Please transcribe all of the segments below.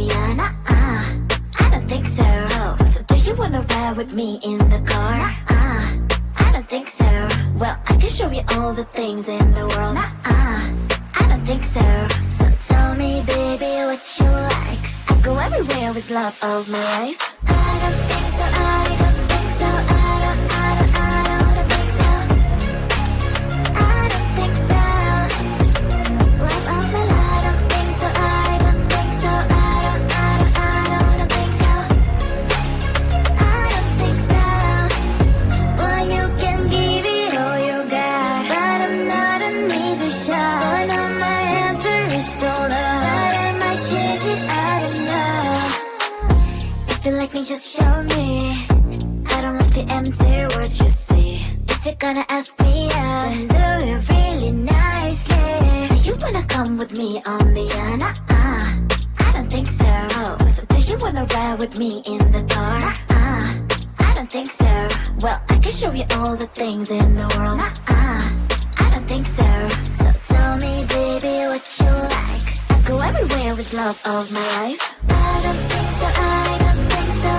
the end? I don't think so. So do you wanna ride with me in the car? I don't think so. Well, I can show you all the things in the world. I don't think so. So tell me, baby, what you like. I go everywhere with love of my life. I don't think so. I don't think so. I don't think so. I don't think so. Love of my life. I don't think so. I don't think so. I don't think so. I don't think so. Well, you can give it all you got, but I'm not an easy shot. So now my answer is still no, but I might change it. I don't know. If you like me, just show me. I don't like the empty words you see. If you're gonna ask me out, then do it really nicely. Do you wanna come with me on the end? I don't think so. So do you wanna ride with me in the car? I don't think so. Well, I can show you all the things in the world. I don't think so. So tell me, baby, what you like. I go everywhere with love of my life. I don't think so. I don't think so. I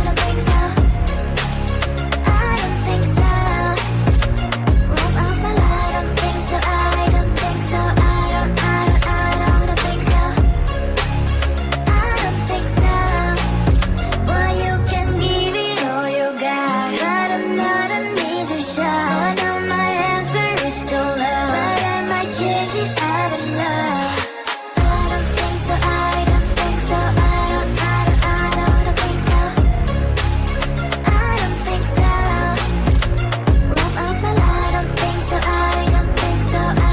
don't think so. I don't think so. Love of my life. I don't think so. I don't think so. I don't think so. I don't think so. Well, you can give it all you got, but I'm not an easy shot. So now my answer is still no, but I might change it. I don't know. I don't think so. I don't think so. I don't think so. I don't think so. Love of my life. I don't think so. I don't think so. I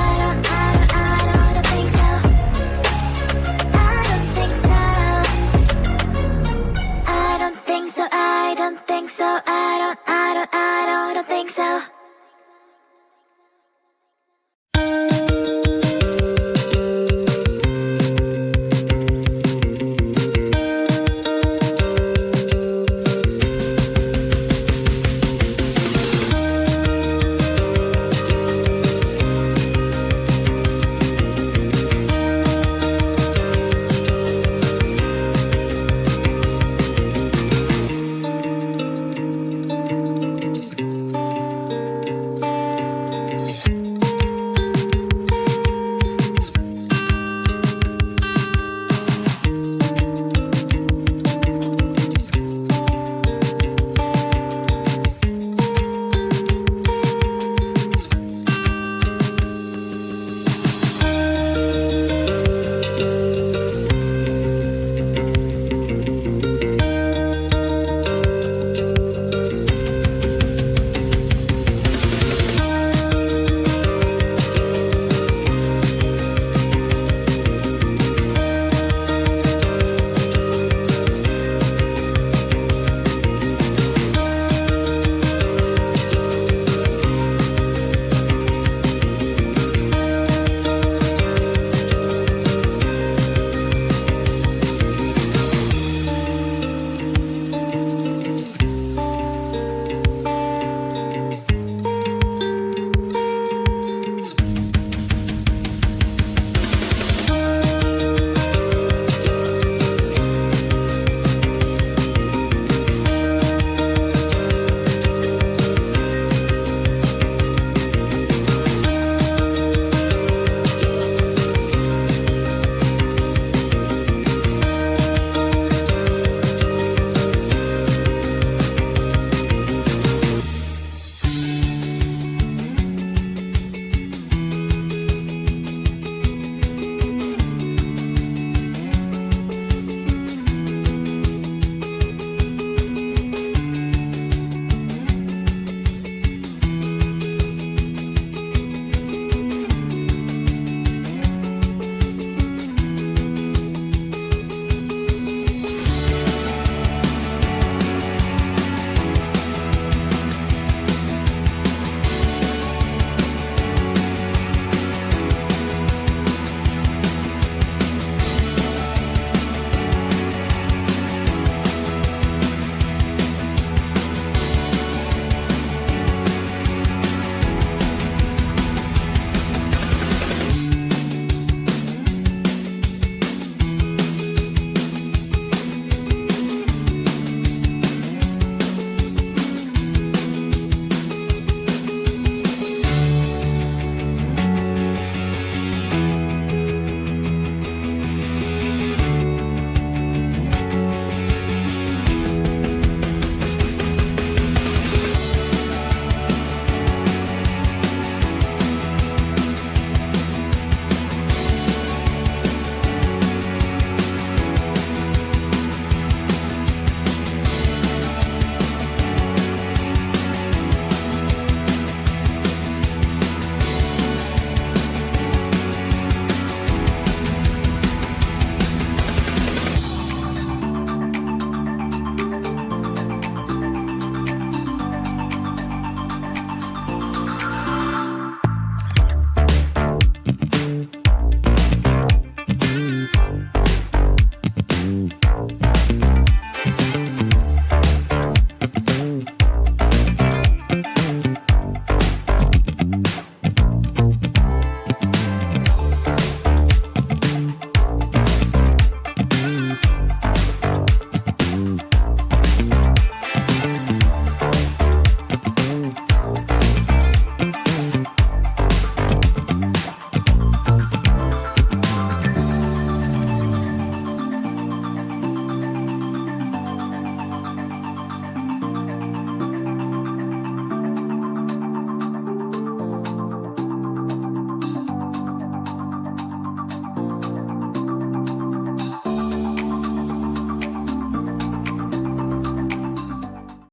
don't think so. I don't think so. I don't think so. I don't think so. I don't think so.